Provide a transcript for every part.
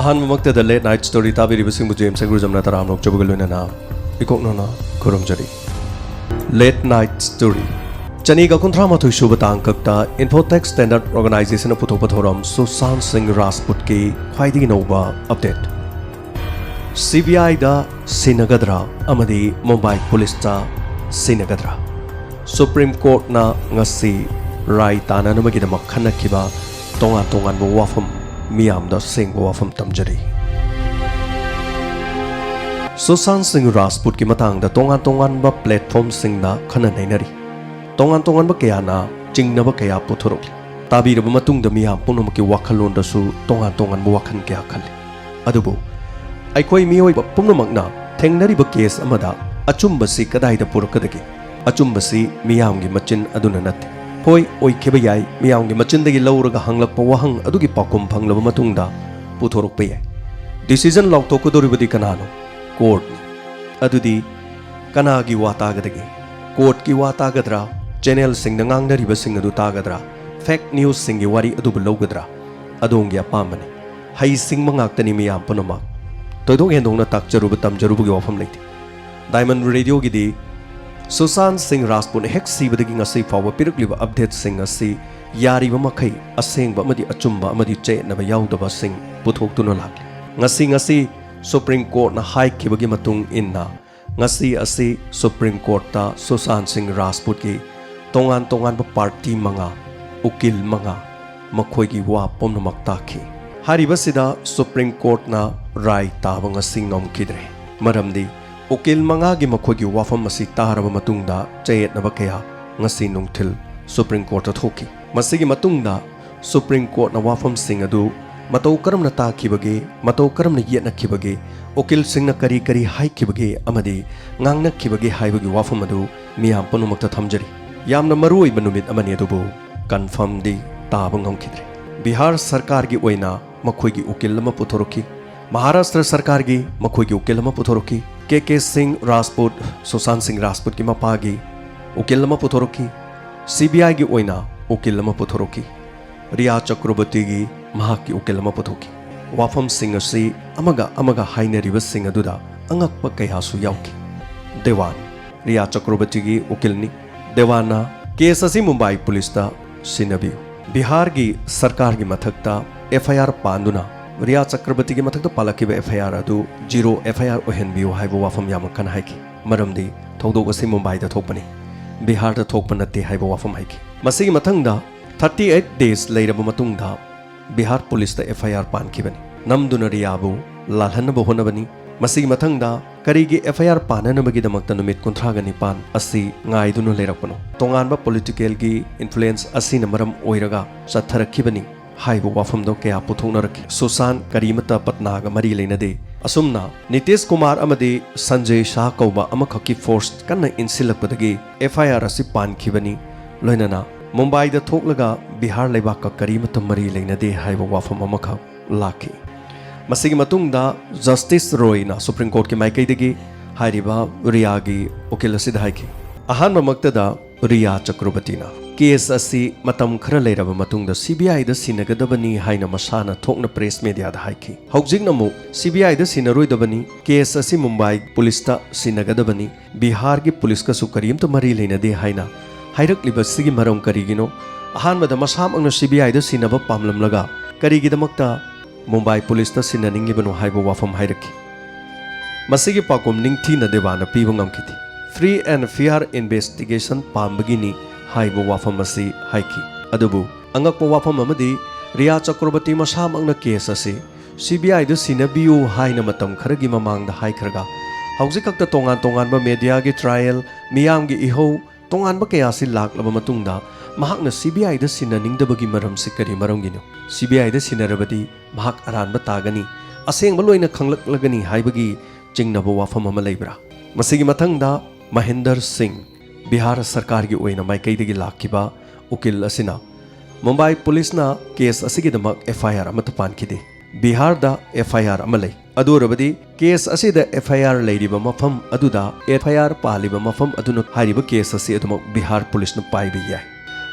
अहानमक्तदा late night story ताबिरिबसिंगबु James गुरुजमना तरामनोक चबगलोइना इकोकनोना खुरुमजरी लेट नाइट स्टोरी चनीगा कुंथ्रा मथुई सुब तांकक्ता इन्फोटेक स्टैंडर्ड ऑर्गेनाइजेशन पुथोक पथोरम सुशांत सिंह राजपूत की ख्वाइदगी नौबा अपडेट CBI दा सिनगद्रा अमदी मुंबई पुलिस ता सिनगद्रा सुप्रीम कोर्ट ना ngasi राय तानानमगिदमक खनखिबा तोंगा तोंगानबो वाफम मियामदा सेंगबो वाफम तमजरी सुशांत सिंह राजपूत की मतंगदा तोंगा तोंगानबा प्लेटफॉर्म सिंगदा खननैनरी तोंगान तोंगानबा कयाना चिंगनबा कया पुथोरक ताबिरबा मतुंगदा मियाम पुनमकी वाखलोंदसु तोंगान तोंगानबा वाखन कया खल्ले अदुबो अखोई मियोइबा पुनमकना थेंगनरिबा केस अमदा अचुंबसी कदाइदा पुरकदगे अचुंबसी मियामगी मचिन अदुना नते होय ओइखेबा याय मियामगी मचिनदगी लौरगा हंगलकपा वहंग अदुगी पाकुम फंगलबा मतुंगदा पुथोरकपा याय डिसीजन लौथोकदोरिबदी कनानो कोर्ट अदुदी कनागी वा तागदगे कोर्ट की वा तागद्रा channel सिंगना ngangnariba sing adu tagadra fake news singi wari adubu lowgadra adongi apamane hai sing mangaktani miyam punama toidong hendongna takjaruba tamjarubugi wafam leite diamond radio gi di Sushant Singh Rajput hek sibadagi ngasi fawa pirukliba update sing asi yariba makai asengba amadi achumba amadi chenaba yaudaba sing puthoktuno lakle ngasi Supreme Court na high kibagi matung inna ngasi asi Supreme Court ta Sushant Singh Rajput ki tongan ba party manga ukil manga makhoi gi wa pomnamak takhi hariba sida Supreme Court na rai tabang ngasi ngom kidre maramdi ukil manga gi makhoi gi wafam masi taraba matungda chayetnaba kaya ngasi nungthil Supreme Court ta thoki masigi matungda Supreme Court na wafam sing adu matau karamna takhibage matau karamna yetna khibage ukil singna kari kari hai khibage amadi ngangna khibage haibagi wafam adu miyam punumakta thamjari यामना मरुई बनुमित अमनी अदुबु confirm दी ताबंग खिद्रे बिहार सरकार की ओइना मखोई उकिल लमा पुथोरकी महाराष्ट्र सरकार की मखोई उकिल लमा पुथोरकी के सिंह राजपूत सुशांत सिंह राजपूत की मपागी उकिल लमा पुथोरकी CBI की ओइना उकिल लमा पुथोरकी रिया चक्रवर्ती की महाक की उकिल लमा पुथोकी वाफम सिंह असि अमगा हाइनरिबा सिंह अदुदा अंगकपा कयासु याउकी देवान रिया चक्रवर्ती की उकिलनी देवाना केस असी मुंबई पुलिस ता सिनबी बिहार की सरकार की मथकता FIR पांदुना रिया चक्रवर्ती की मथकता पालकिब FIR अदु 0 FIR ओहेनबियो हाइबो वाफम यामकन हाइकी मरमदी थौदोक असी मुंबई दा थोकपनी बिहार दा थोकप नते हाइबो वाफम हाइकी मसिगी मथंगदा 38 डेज लेरब मतुंगदा बिहार पुलिस दा FIR पानखिबनी नमदुना रियाबु लालहनबो होनबनी मसिगी मथंगदा करीगी FIR पाननबगिदमक्ता नुमित 39 असि ngaidunu lerakpano tonganba political gi influence asina maram oiraga chatharakhibani haibu wafamdo kaya puthonaraki Sushant karimata patna ga mari leinade asumna Nitish Kumar amadi Sanjay Shah kauba amakhaki force kanna insilakpadagi FIR asi pankhibani loinana Mumbai da thoklaga Bihar leibak ka karimata mari leinade haibu wafam amakha laki masigi matungda Justice Roy na Supreme Court ki maikaidagi हारिबा रियागी उकिल असिदा हाइकी अहानबा मक्तदा रिया चक्रवर्तीना case असि मतम खरा लेरबा मतुंगदा CBI दा सिनगदबनी हाइना मसाना थोकना press media दा हाइकी हौजिगनमु CBI दा सिनरोइदबनी case असि Mumbai police ता सिनगदबनी बिहार की पुलिस का सुकरीम तो मरी लेनदे हाइना हाइरकलिबा सिगी मरम करिगिनो अहानबदा मसामंगना CBI दा सिनबा पामलमलगा करिगिदमक्ता मुंबई पुलिस ता सिननिंगिबनो हाइबो वाफम हाइरकी मसिगी पाकुम निंगथीना देवाना पीबा ngamkiti free and fair investigation पामबगिनी हाइबो वाफम असि हाइकी अदुबु अंगकपो वाफम अमदी रिया चक्रवर्ती मसामंगना केस असि CBI द सिनबियो हाइना मतम खरगी ममांगदा हाइखरगा हौजिकक्ता तोंगान मीडिया की ट्रायल मियामगी इहो तोंगानबा कयासि लाक्लबा मतुंगदा महाकना CBI द सिननिंगदबगी मरमसि करी मरमगिनो CBI द सिनरबदी महाक अरानबा तागनी असेंगबा लोइना खंगलकलगनी हाइबगी चिंगनबो वाफम अमा लेब्रा मसिगी मथंगदा महेंद्र सिंह बिहार सरकार की ओइना माइकैदगी लाखिबा उकिल असिना मुंबई पुलिस ना केस असिगिदमक FIR अमत पानखिदे बिहार दा FIR अमा लै अदुरबदी केस असिदा FIR लेरिबा मफम अदुदा FIR पालिबा मफम अदुना हारिबा केस असि अदुमक बिहार पुलिस न पाइबि याय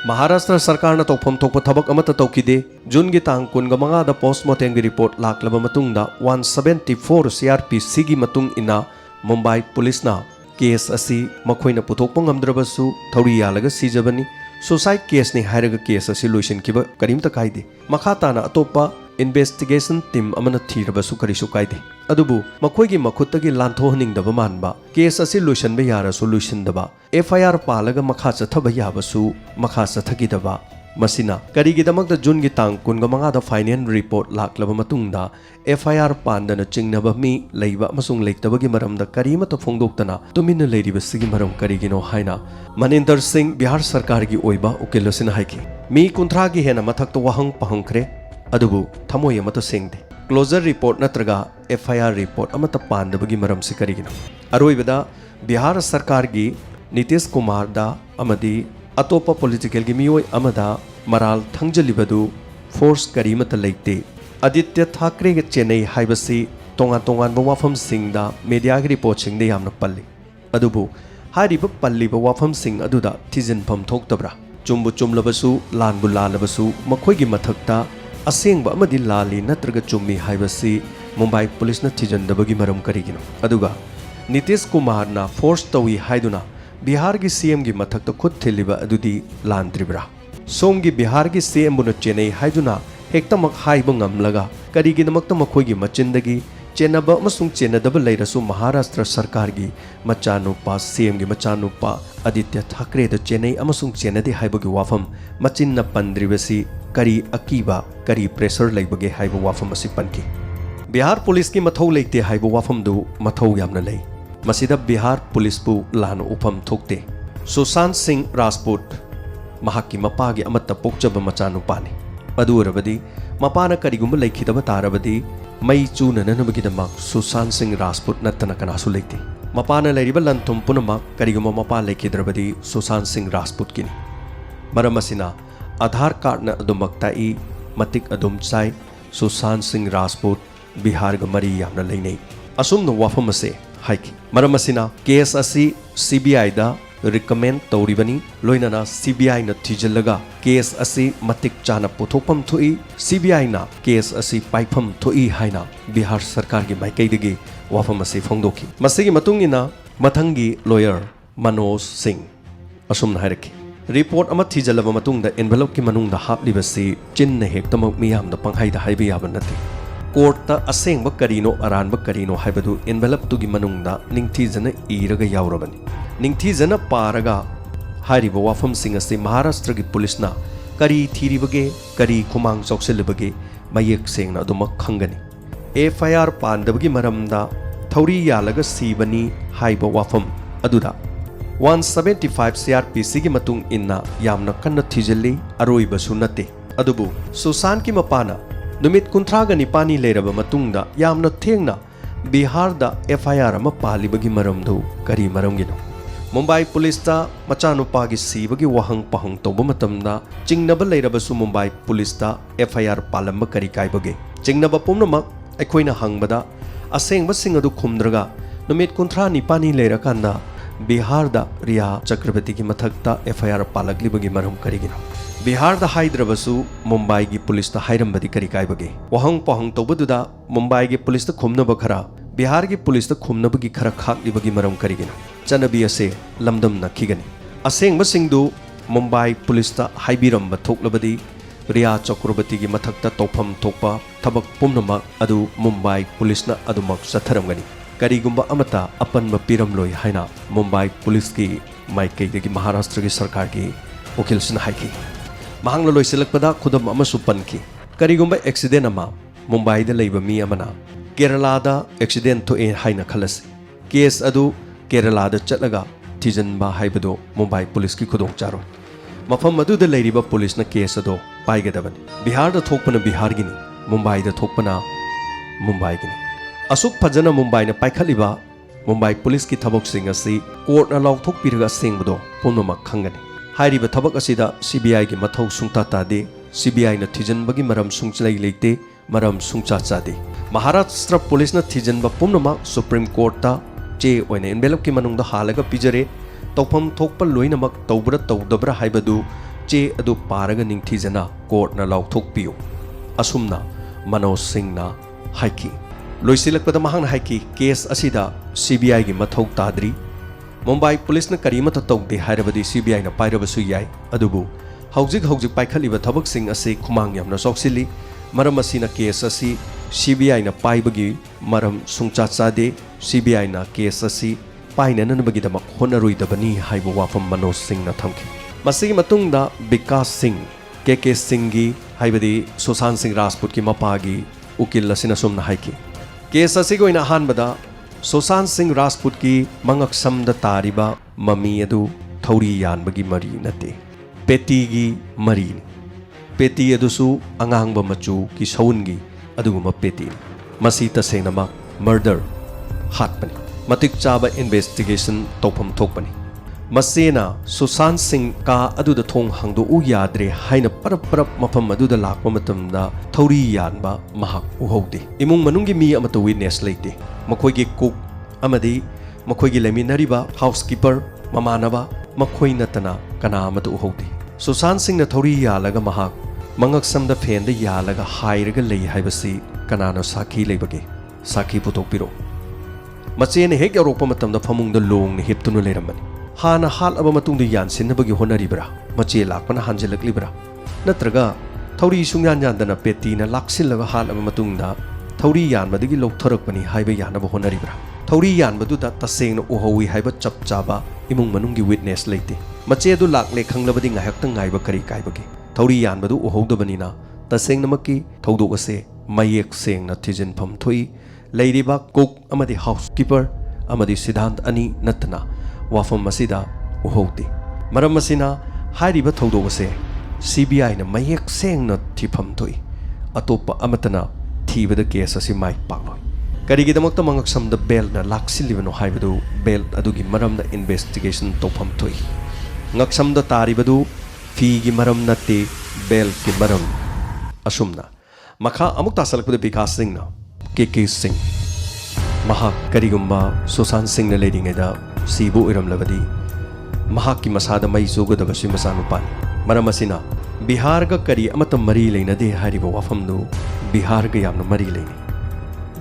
महाराष्ट्र सरकार तौफम थोप थबक अमत तौखिदे जून की तांग कुनगा मंगादा पोस्टमार्टम की रिपोर्ट लाक्लबा मतुंगदा 174 CRPC की मतुंग इना मुंबई पुलिस ना केस असी मखोइना पुथोकपा ngamdrabasu थौरी यालगा सीजबनी सुसाइड केस ने हायरगा केस असी लोइसनखिबा करीमता कायदे मखा ताना अतोपा इन्वेस्टिगेशन टीम अमना थीरबसु करिसु कायदे अदुबु मखोइगी मखुत्तगी लांथोहनिंगदबा मानबा केस असी लोइसनबा यारसु लोइसनदबा FIR पालगा मखा चथबा याबसु मखा चथगिदबा मसिना करीगिदमकता जून की तांग कुनगा मंगादा फाइनल रिपोर्ट लाक्लबा मतुंगदा FIR पांदना चिंगनबा मी लैबा मसुंग लैतबगी मरमदा करीमता फोंदोक्तना तुमिना लैरिबसिगी मरम करीगिनो हाइना मनिंदर सिंह बिहार सरकार की ओइबा उकिलसिना हाइकी मी 30 की हेना मथक्ता वाहंग पहंखरे अदुबु थमोय अमता सेंगदे क्लोजर रिपोर्ट नत्रगा FIR रिपोर्ट अमता पांदबगी मरम से करीगिनो अरोइबदा बिहार सरकार की नीतीश कुमार दा अमदी अतोपा पॉलिटिकल की मियोय अमदा मराल थंगजलिबदु फोर्स करीमत लेते आदित्य ठाकरे के चेन्नई हाइबसी तोंगा तोंगान वाफम सिंगदा मीडिया की रिपोर्ट सिंगदे यामना पल्ली अदुबु हारिब पल्लीब वाफम सिंग अदुदा थिजिनफम थोक्तब्रा चुम्बु चुमलबसु लानबु लालबसु मखोइगी मथक्ता असेंगबा अमदी लाली नत्रगा चुम्मी हाइबसी मुंबई पुलिस न थिजनदबगी मरम करीगिनो अदुगा नीतीश कुमार ना फोर्स तवी हाइदुना बिहार की CM की मथक्ता खुद थिलिबा अदुदी लांद्रिब्रा सोम की बिहार की CM बुन चेन्नई हाइदुना हेक्तमक हाइब ngamlaga करीगिदमक्ता मखोइगी मचिंदगी चेन्नब अमसुंग चेन्नदब लैरसु महाराष्ट्र सरकार की मचानुपा CM की मचानुपा आदित्य ठाकरे द चेन्नई अमसुंग चेन्नदे हाइबगी वाफम मचिन्ना पंद्रिबसी करी अकीबा करी प्रेशर लैबगे हाइब वाफम असि पनकी बिहार पुलिस की मथौ लेते हाइब वाफम दु मथौ यामना लै मसीदा बिहार पुलिस पु लान उफम थोक्ते सुशांत सिंह राजपूत महाकी मपागी अमत्ता पोक्चब मचानुपानी अदुरबदी मपाना करिगुम लैखिदब तारबदी मई चूनननबगिदमक सुशांत सिंह राजपूत नत्तना कनासु लेते मपाना लैरिब लंथुम पुनमक करिगुम मपा लैखिद्रबदी सुशांत सिंह राजपूत किनी मरमसिना आधार कार्ड न अदुमक ताई मतिक अदुम चाइ सुशांत सिंह राजपूत बिहार ग मरी यामना लैनै असुमन वाफम से हाइकी मरमसिना केस असी CBI दा रिकमेंड तौरिबनी लोइनना CBI न थिजलगा केस असी मतिक चाना पुथोपम थोई CBI ना केस असी पाइफम थोई हाइना बिहार सरकार की माइकैदगी वाफम असी फोंदोखी मसिगी मतुंगिना मथंगी लॉयर मनोज सिंह असुमन हाइरकी रिपोर्ट अमा थिजलबा मतुंगदा एनवेलप की मनुंगदा हापलिबसी चिन्ना हेक्तमक मियामदा पंहाइदा हाइबा याबा नथि कोर्ट असेंब करीनो अरानब करीनो हाइबदु एनवेलप तुगी मनुंगदा निंगथीजन इरगा यावरबनी निंगथीजन पारगा हारिब वाफम सिंग असे महाराष्ट्र की पुलिस ना करी थीरिबगे करी खुमांग चौक्सलबगे मयेक सेंगना अदुमक खंगनी FIR पांदबगी मरमदा थौरी यालगा सीबनी हाइब वाफम अदुदा 175 CRPC की मतुंग इन्ना यामना कन्न थीजल्ली अरोइबसु नते अदुबु सुशांत की मपाना नुमित 30 निपानी लेरब मतुंगदा यामना थेंगना बिहार दा FIR अमा पालिबगी मरमदु करी मरमगिनो मुंबई पुलिस दा मचानुपागी सीबगी वहंग पहंग तौब मतमदा चिंगनब लेरबसु मुंबई पुलिस दा FIR पालंब करी कायबगे चिंगनब पुमनमक अखोइना हंगबदा असेंगब सिंग अदु खुमद्रगा नुमित 30 निपानी लेरकांदा बिहार दा रिया चक्रवर्ती की मथक्ता FIR पालकलिबगी मरम करीगिनो बिहार दा हाइद्रबसु मुंबई की पुलिस दा हाइरंबदी करी कायबगे वहंग पहंग तौबदुदा मुंबई की पुलिस दा खुमनब खरा बिहार की पुलिस दा खुमनबगी खरा खाकलिबगी मरम करीगिनो चनबी असे लमदम नखिगनी असेंगब सिंगदु मुंबई पुलिस दा हाइबिरंब थोकलबदी रिया चक्रवर्ती की मथक्ता तौफम थोकपा थबक पुमनमक अदु मुंबई पुलिस ना अदुमक सथरमगनी करीगुंबा अमता अपनब पिरमलोय हाइना मुंबई पुलिस की माइकैदगी महाराष्ट्र की सरकार की वकीलसिन हाइकी महांग लोइसिलकपदा खुदम अमसु पनकी करीगुंबा एक्सीडेंट अमा मुंबई दा लैब मी अमना केरला दा एक्सीडेंट थोए हाइना खलस केस अदु केरला दा चलगा थिजनबा हाइबदो मुंबई पुलिस की खुदों चारो मफम अदुदा लैरिबा पुलिस न केस अदो पाइगदबनी बिहार दा थोकपना बिहार गिनी मुंबई दा थोकपना मुंबई गिनी असुक फजना मुंबई न पाइखलिबा मुंबई पुलिस की थबक सिंग असि कोर्ट न लौथोकपिरगा सेंगबदो पुनमक खंगनी हाइरिबा थबक असिदा CBI की मथौ सुंगता तादे CBI न थिजनबगी मरम सुंगचलै लेते मरम सुंगचा चादे महाराष्ट्र पुलिस न थिजनबा पुनमक सुप्रीम कोर्ट ता चे ओइने एनवेलप की मनुंगदा हालगा पिजरे तौफम थोकपा लोइनमक तौब्रा तौदब्रा हाइबदु चे अदु पारग निंगथीजना कोर्टना लाउथोकपियु असुमना मनोज सिंहना हाइकी लोइसिलकपदा महांगना हाइकी केस असिदा CBI गी मथौ ताद्री मुंबई पुलिस न करीमत तौदे हायरबदी CBI ना पाइरबसु याय अदुबु हौजिक पाइखलिबा थबकसिंग असे खुमांग यामना सौक्सिली मरम असिना केस असी CBI ना पाइबगी मरम सुंगचा चादे CBI ना केस असी पाइननबगीदमक होनरुइदबनी हाइबो वाफम मनोज सिंह ना थमखि मसिगी मतुंगदा विकास सिंह KK सिंह गी हाइबदी सुशांत सिंह राजपूत की मपागी उकिल असिना सुमना हाइकी केस असी गोइना हानबदा सुशांत सिंह राजपूत की मंगक समद तारिबा ममी अदु थौरी यानबगी मरी नते पेटी गी मरी पेटी अदुसु अंगांगबा मचू की सौनगी अदुगुम पेटी मसी तसेंगनमक मर्डर हाटपनी मतिक चाबा इन्वेस्टिगेशन तौफम थोकपनी मसेना सुशांत सिंह का अदुदा थोंग हांगदोउ याद्रे हाइना परप मफम अदुदा लाकपा मतमदा थौरी यानबा महाक उहौदे इमुंग मनुंगी मी अमतो विटनेस लेते मखोइगे कुक अमदी मखोइगे लेमिनरिबा हाउसकीपर ममानबा मखोइ नतना कना अमतो उहौदे सुशांत सिंह ना थौरी यालगा महाक मंगक समदा फेंदा यालगा हाइरगा लेइ हाइबसी कनानो साखी लेबगे साखी पुथोकपिरो मचेने हेक यौरोपा मतमदा फमुंगदा लोंग हिप्तुनु लेरमनी हाना हाल अब मतुंग यानसिनबगी होनरिबरा मचे लाकपना हांजलकलिबरा नत्रगा थौरी सुंयान यानदना पेटीना लाक्सिलगा हाल अब मतुंगदा थौरी यानबदगी लौथरकपनी हाइबा यानबा होनरिबरा थौरी यानबदुदा तसेंगना उहौवी हाइबा चपचाबा इमुंग मनुंगी विटनेस लेते मचे अदु लाकले खंगलबदी ngaihakta ngaiba kari kaibage थौरी यानबदु उहौदबनिना तसेंगनमकी थौदोगसे मयेक सेंगना थिजिनफम थोई लेरिबा कुक अमदी हाउसकीपर अमदी सिद्धांत अनि नतना वाफम मसिदा उहौदे मरम मसिना हाइरिबा थौदोगसे CBI ना मयेक सेंगना थिफम थोई अतोप्पा अमतना थीबदा केस असि माइ पाक्लोय करिगिदमक्ता मंगक समदा बेल ना लाक्सिलिबनो हाइबदु बेल अदुगी मरमना इन्वेस्टिगेशन तोफम थोई ngaksamda taribadu fi gi maram natte bel ki maram asumna makha amuk tasalakpada Vikas Singh na KK Singh maha karigumba Sushant Singh na ledingeda sibu iramlabadi maha ki masada mai jogadabasi masanupani maram asina Bihar ga kari amata mari leinade hariba wafamnu Bihar ga yamna mari leini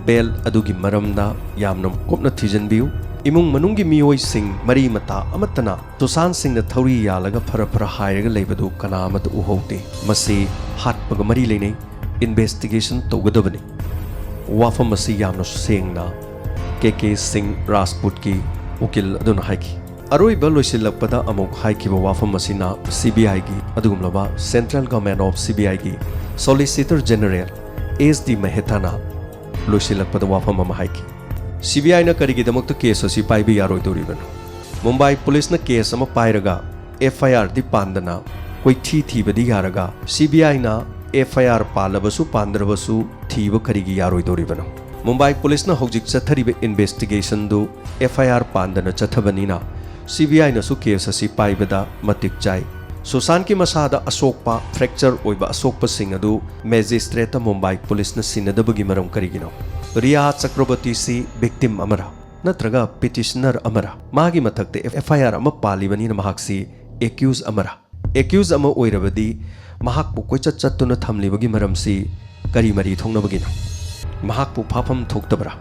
bel adugi maramda yamna kopna thijanbiu इमुंग मनुंगी मियोई Singh मरी मता अमतना सुशांत सिंह न थौरी यालगा फरा हायरगा लेबदु कनामत उहौते मसी हाटपग मरी लेने investigation तौगदबनी वाफम मसी यामनो सेंगना KK Singh Rajput की उकिल अदुन हाइकी अरोइबा लोइसिलकपदा अमुक हाइकीबा वाफम मसिना CBI की अदुगुमलबा सेंट्रल गवर्नमेंट ऑफ CBI की सॉलिसिटर जनरल SD मेहताना लोइसिलकपदा वाफम अमा हाइकी CBI ना करिगिदमक्ता केस असि पाइबा यारोइदोरिबनो मुंबई पुलिस ना केस अमा पाइरगा FIR दि पांदना कोई थीबदी यारगा CBI ना FIR पालबसु पांद्रबसु थीब करिगी यारोइदोरिबनो मुंबई पुलिस ना हौजिक चथरिबे इन्वेस्टिगेशन दु FIR पांदना चथबनिना CBI ना सु केस असि पाइबदा मतिक चाइ सुशांत की मसादा असोकपा फ्रैक्चर ओइबा असोकपा सिंह अदु मैजिस्ट्रेट मुंबई पुलिस ना सिनदबगी मरम करिगिनो रिया चक्रवर्ती सी विक्टिम अमरा नत्रगा पिटिशनर अमरा मागी मथक्ते FIR अमा पालिबनी महाक्सी एक्यूज अमा ओइरबदी महाकपु कोइचत चत्तुना थमलिबगी मरमसी करी मरी थोंगनबगिनो महाकपु फाफम थोक्तबरा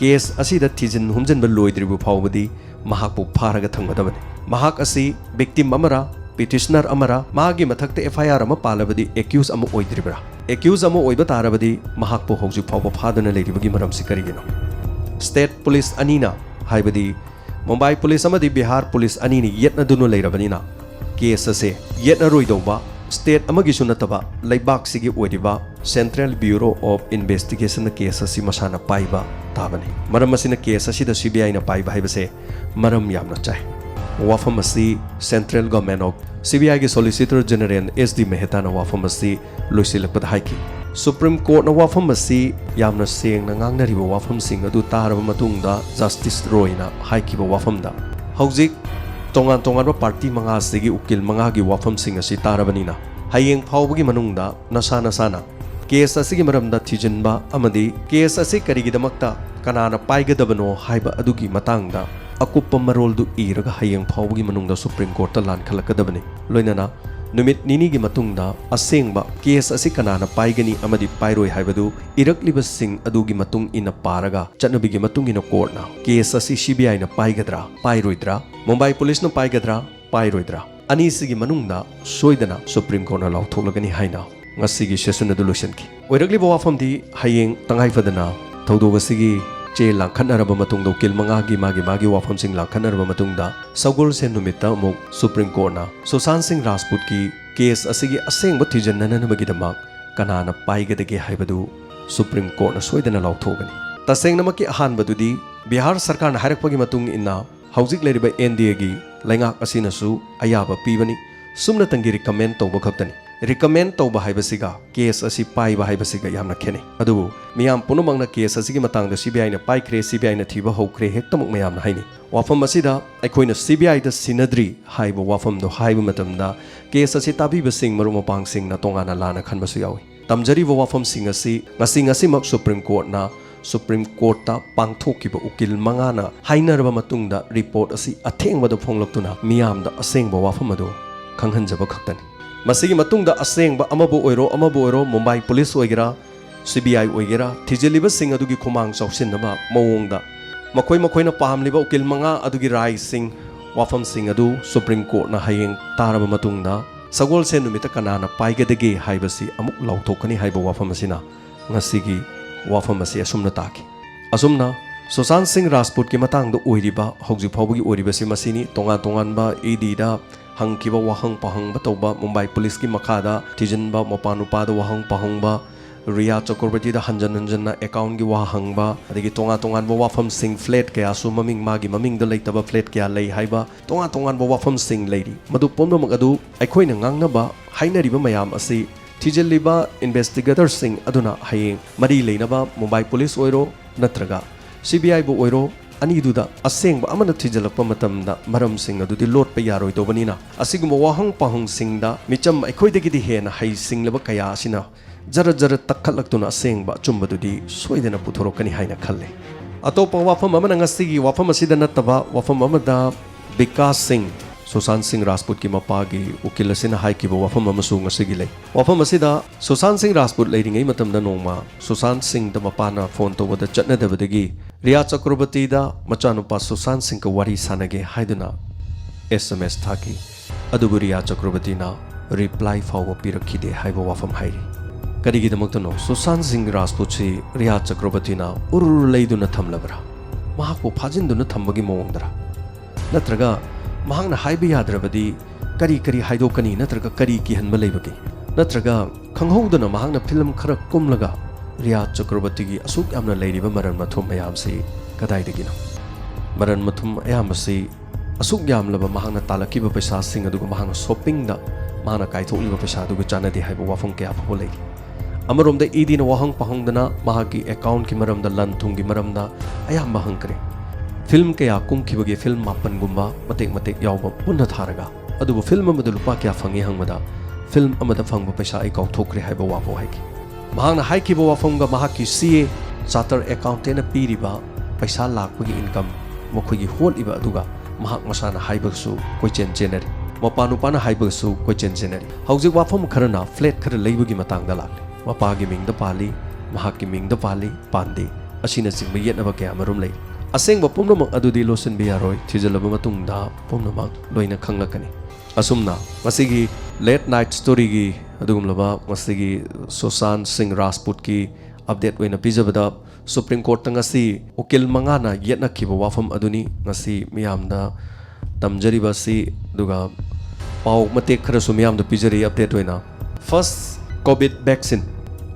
केस असिदा थिजिन हुमजनबा लोइद्रिबु फावबदी महाकपु फारगा थंगदबने महाक असि विक्टिम अमरा पिटिशनर अमरा मागी मथक्ते FIR अमा पालबदी एक्यूज अमा ओइद्रिबरा एक्यूज अमा ओइबा तारबदी महाकपु हौजिक फावबा फादना लेरिबगी मरमसी करिगिनो स्टेट पुलिस अनीना हाइबदी मुंबई पुलिस अमदी बिहार पुलिस अनीनि येतनदुनो लेरबनिना केस असे येतना रोइदौबा स्टेट अमगिसु नतबा लैबाकसिगी ओइरिबा central bureau of investigation case असि मसाना पाइबा ताबने मरम असिना केस असिदा CBI ना पाइबा हाइबसे मरम यामना चाइ वाफम असि सेंट्रल गवर्नमेंट ऑफ CBI की सॉलिसिटर जनरल SD मेहताना वाफम असि लोइसिलकपदा हाइकी सुप्रीम कोर्ट ना वाफम असि यामना सेंगना ngangnariba वाफम सिंग अदु तारबा मतुंगदा जस्टिस रोयना हाइकीबा वाफमदा हौजिक तोंगान पार्टी मंगा सिगी उकिल मंगा की वाफम सिंग असि तारबनिना हायेंग फावबगी मनुंगदा नसाना केस असिगी मरमदा थिजिनबा अमदी केस असि करिगिदमक्ता कनाना पाइगदबनो हाइबा अदुगी मतंगदा अकुप्पा मरोलदु इरगा हायेंग फावबगी मनुंगदा सुप्रीम कोर्ट ता लान खलकदबने लोइनाना नुमित निनीगी मतुंगदा असेंगबा केस असि कनाना पाइगनी अमदि पाइरोय हाइबदु इरक्लिबसिंग अदुगी मतुंग इना पारगा चटनबिगी मतुंग इना कोर्टना केस असि CBI ना पाइगद्रा पाइरोइद्रा मुंबई पुलिस ना पाइगद्रा पाइरोइद्रा अनीसिगी मनुंगदा सोइदना सुप्रीम कोर्ट ना लाउथोलगनी हाइना ngasiगी सेशन अदु लोइसनकी ओइरक्लिबा वाफमदि हयेंग तंगाइफदना थौदोगसिगी चे लांखनरबा मतुंग उकिल मंगागी मागी वाफम सिंह लांखनरबा मतुंगदा सगोल से नुमित्ता अमुक सुप्रीम कोर्ट ना सुशांत सिंह राजपूत की केस असिगी असेंग थिजननबगीदमा कनाना पाइगदगे हाइबदु सुप्रीम कोर्ट ना सोइदना लाउथोगनी तसेंगनमकी अहानबदुदी बिहार सरकार ना हाइरकपगी मतुंग इन्ना हौजिक लेरिबा NDA गी लैंगाक असिनसु अयाबा पीबनी सुमना तंगी रिकमेंड तौबा खक्तनी रिकमेंड तौबा हाइबसिगा केस असि पाइबा हाइबसिगा यामना खेने अदुबु मियाम पुनुमंगना केस असिगी मतंगदा CBI ना पाइख्रे CBI ना थीबा हौख्रे हेक्तमुक मयामना हाइनी वाफम असिदा अखोइना CBI दा सिनद्री हाइबा वाफम दो हाइबा मतमदा केस असि ताबीबसिंग मरुमपांगसिंग ना तोंगाना लाना खनबसु यावी तमजरीबा वाफम सिंग असि ngasi सुप्रीम कोर्ट ना सुप्रीम कोर्ट ता पांगथोकिबा उकिल मंगाना हाइनरबा मतुंगदा रिपोर्ट असि अथेंगबदो फोंगलक्तुना मियामदा असेंगबा वाफम अदो खंगहनजबा खक्तनी मसीगी मतुंगदा असेंगबा अमबो ओइरो मुंबई पुलिस ओइगेरा CBI ओइगेरा थिजिलिबसिंग अदुगी खुमांग चौसिनबा मवोंगदा मखोइना पामलिबा उकिल मंगा अदुगी राइसिंग वाफम सिंग अदु सुप्रीम कोर्ट ना हयेंग तारबा मतुंगदा सगोल से नुमिता कनाना पाइगदगे हाइबसी अमुक लाउथोकनी हाइबा वाफम असिना ngasiगी वाफम असी असुमना ताकी असुमना सुशांत सिंह राजपूत की मतंगदा ओइरिबा हौजि फावबगी ओइरिबसि मसिनी तोंगानबा ED दा हंगकिबा वाहंग पहंगबा तौबा मुंबई पुलिस की मखादा थिजनबा मपानुपादा वाहंग पहंगबा रिया चक्रवर्ती दा हंजन अकाउंट की वाहंगबा अदगी तोंगानबा वाफम सिंह फ्लैट कया सु ममिंग मागी ममिंग दा लेतबा फ्लैट कया लई हाइबा तोंगानबा वाफम सिंह लेरी मदु पोमनमक अदु अखोइना ngangnaba हाइनरिबा मयाम असि थिजलिबा इन्वेस्टिगेटर सिंह अदुना हयेंग मरी लेनबा मुंबई पुलिस ओइरो नत्रगा CBI बो ओइरो अनीदुदा असेंगबा अमन थिजलकपा मतमदा मरम सिंह अदुदि लोटपा यारोइदोबनिना असिगुम वाहंग पहंग सिंहदा मिचम अखोइदगिदि हेना हई सिंगलबा कया असिना जर तखलक्तुना असेंगबा चुम्बदुदि सोइदना पुथोरकनी हाइना खल्ले अतोपा वाफम अमन ngasiगी वाफम असिदा नतबा वाफम अमदा विकास सिंह सुशांत सिंह राजपूत की मपागी उकिल असिना हाइकिबा वाफम अमसु ngasiगी ले वाफम असिदा सुशांत सिंह राजपूत लेरिंगै मतमदा नोंमा सुशांत सिंह द मपाना फोन तौबदा चटनदबदगी रिया चक्रवर्ती दा मचानुपा सुशांत सिंह का वारी सानगे हाइदुना SMS थाकी अदुबु रिया चक्रवर्ती ना रिप्लाई फाव पिरखिदे हाइबा वाफम हाइरी करिगिदमक्तनो सुशांत सिंह राजपूत सी रिया चक्रवर्ती ना उरुरु लेदुना थमलबरा महाको फाजिनदुना थमबगी मोंगदरा नत्रगा महांगना हाइबा याद्रबदी करी हाइदोकनी नत्रगा करी किहनबा लेबगी नत्रगा खंगहौदना महांगना फिल्म खरा कुमलगा रिया चक्रवर्ती की असुक यामना लेरिबा मरन मथुम मयाम से कदाइदगिनो मरन मथुम अयाम से असुक यामलबा महांगना तालकिबा पैसा सिंग अदुगा महांगना शॉपिंग दा महांगना काइथोलिबा पैसा अदुगा चानदे हाइबा वाफम कया फबो लेगी अमरोमदा ED ना वाहंग पहंगदना महागी अकाउंट की मरमदा लन थुंगी मरमदा अयाम हंकरे फिल्म कया कुमखिबगे फिल्म मापनगुम्बा मतेक यावबा पुन्ना थारगा अदुबु फिल्म अमदा लुपा कया फंगे हंगमदा फिल्म अमदा फंगबा पैसा आई काउथोकरे हाइबा वाफो हाइकी महांगना हाइकिबा वाफमगा महाकी CA चार्टर अकाउंटेंट पीरिबा पैसा लाखपगी इनकम मखोगी होलिबा अदुगा महाक मसाना हाइबगसु कोइचेन जेनरी मपानुपाना हाइबगसु कोइचेन जेनरी हौजिक वाफम खरना फ्लैट खर लेबगी मतंगदा लाले मपागी मिंगदा पाली महाकी मिंगदा पाली पांदे असिना चिंबा येतनबा कया मरुम लै असेंगबा पुमनमक अदुदि लोसन बियारोय थिजलबा मतुंगदा पुमनमक लोइना खंगलकनी असुमना मसिगी लेट नाइट स्टोरी की अदुगुमलबा मसिगी सुशांत सिंह राजपूत की अपडेट ओइना पिजबदा सुप्रीम कोर्ट तंगसी उकिल मंगाना येतनखिबा वाफम अदुनी ngasi मियामदा तमजरिबासी दुगा पाव मते खरसु मियामदा पिजरी अपडेट ओइना first Covid vaccine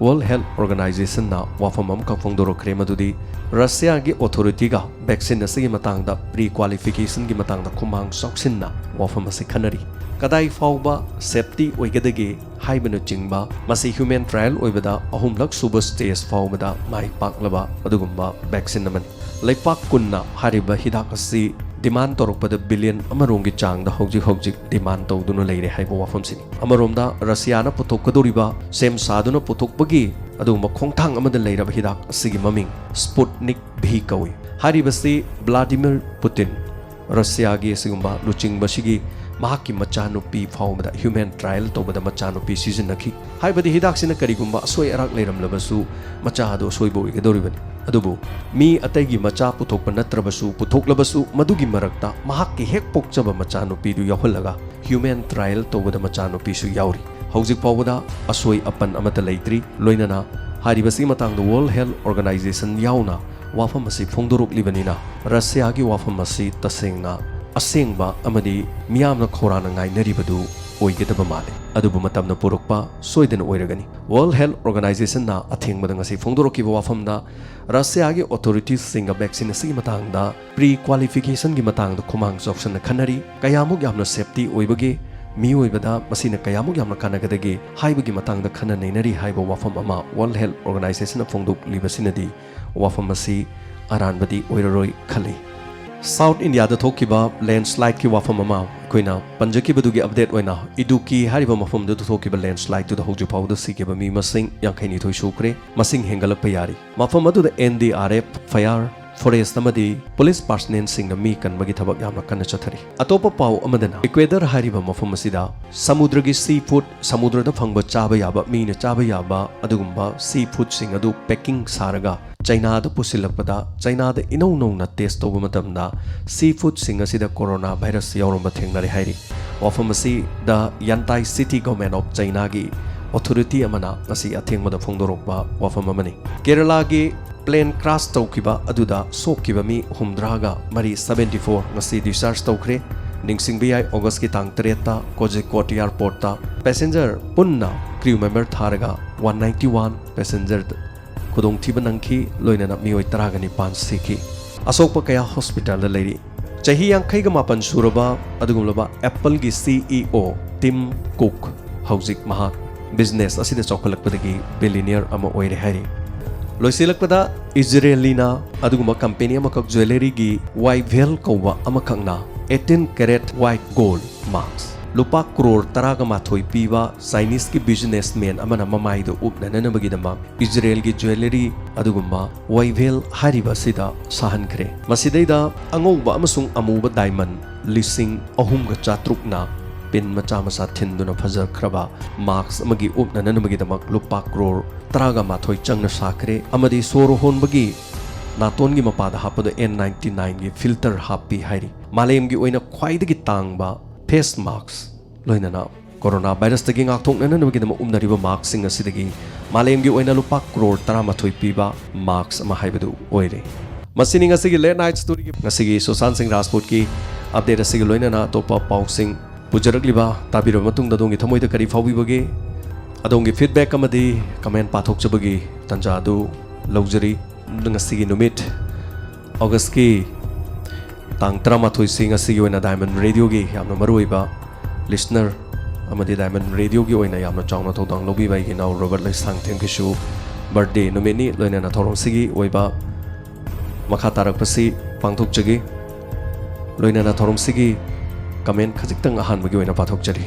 World Health Organization ना वाफम अम कफोंदोरखरे मदुदी रशिया की ऑथोरिटी का वैक्सीन असिगी मतंगदा प्री क्वालिफिकेशन की मतंगदा खुमांग सौक्सिनना वाफम असे खनरी कदाई फाउबा सेफ्टी ओइगदगे हाइबनो चिंगबा मसी ह्यूमन ट्रायल ओइबदा अहुमलक सुबर स्टेज फाउबदा माइ पाकलबा अदुगुम्बा वैक्सीन नमन लेपाक कुन्ना हारिबा हिदाक असि डिमांड तौरपद बिलियन अमरोंगी चांगदा हौजिक डिमांड तौदुनो लेरे हाइबा वाफमसिनी अमरोमदा रशियाना पुथोकदोरिबा सेम सादुना पुथोकबगी अदुगुम्बा खोंथांग अमदा लेरबा हिदाक असिगी ममिंग स्पुटनिक भी कौई हारिबसी व्लादिमीर पुतिन रशिया की असिगुम्बा लुचिंगबसिगी mahaki machanupi faumada human trial tobada machanupi sizinaki haibadi hidaksina karigumba asoi arak leiram labasu machado soibo igadoribani adubu mi atagi macha puthokpa natrabasu puthoklabasu madugi marakta mahaki hek pokchaba machanupi du yaholaga human trial tobada machanupi su yauri hojik pawada asoi apan amata leitri loinana haribasi matangda World Health Organization yauna wafam asi phongdoruk libanina Russia gi wafam asi tasengna asengba amadi miyamna khorana ngai naribadu oigedaba male adubu matamna purukpa soiden oiragani World Health Organization na athengmada ngasi phongdoroki wafam da Russia gi authorities singa vaccine si matangda pre qualification gi matangda khumang option khanari kayamuk yamna safety oibage mi oibada masina kayamuk yamna kanagadagi haibagi matangda khana neinari haiba wafam ama World Health Organization na phongdok libasinadi wafam asi aranbadi oiraroi khali South India da thokiba landslide ki wafam ama koina panjaki badugi update oina iduki hariba mafam da thokiba landslide to the hoju pawda sikeba mi masing yankhaini thoi shukre masing hengalak payari mafam adu da NDRF fire forest amadi police personnel sing mi kan magi thabak yamna kan chathari atopa paw amadana equator hariba mafam asida samudra gi seafood samudra da phangba chaba yaba mi na chaba yaba adugumba seafood sing adu packing saraga China da pusilakpada China da inau nau na test toba matamda seafood sing asida corona virus yauramba thengnari hairi wafam asi da Yantai city government of China gi authority amana asi athengmada phongdorokba wafam amani Kerala gi plane crash taukiba aduda sokkiba mi humdraga mari 74 ngasi discharge taukhre ningsing bi August ki tang 3 ta Kozhikode airport ta passenger punna crew member tharaga 191 passenger kudong thiba nangki loinana mioi taragani pan siki asokpa kaya hospital da leiri chahi yankhai ga mapan suraba adugumlaba Apple gi CEO Tim Cook hojik maha business asida chokhalakpadagi billionaire ama oire hari loisilakpada Israelina aduguma company amakak jewelry gi Wyville kowa amakangna 18 carat white gold marks lupa crore taraga mathoi piba Chinese ki businessman amana mamai do upna nanabagi dama Israel gi jewelry aduguma Wyville hariba sida sahan khre masidaida angouba amasung amuba diamond lising ahumga chatrukna pin macha masa thinduna phajar khraba marks amagi upna nanabagi dama lupa crore taraga mathoi changna sakre amadi soro honbagi naton gi mapada hapado N99 gi filter happy hairi malem gi oina khwaidagi tangba face masks loinana corona virus tagi ngakthok nanabagi dama umnariba mask sing asidagi malem gi oina lupa crore taramathoi piba marks ama haibadu oire masini ngasigi late night story gi ngasigi Sushant Singh Rajput ki update asigi loinana topa pausing pujarakliba tabiro matung dadongi thamoida kari fawibage adongi feedback amadi comment pathok chabagi tanja adu laujari ngasigi numit August ki tang 13 sing asigi oina Diamond Radio gi yamna maruiba listener amadi Diamond Radio gi oina yamna chawna thodang lobi bai gi naw Robert lai sang thank you show birthday numit ni loina na thorong sigi oiba makha tarak pasi pangthok chagi loina na thorong sigi comment khajik tang ahan bagi oina pathok chari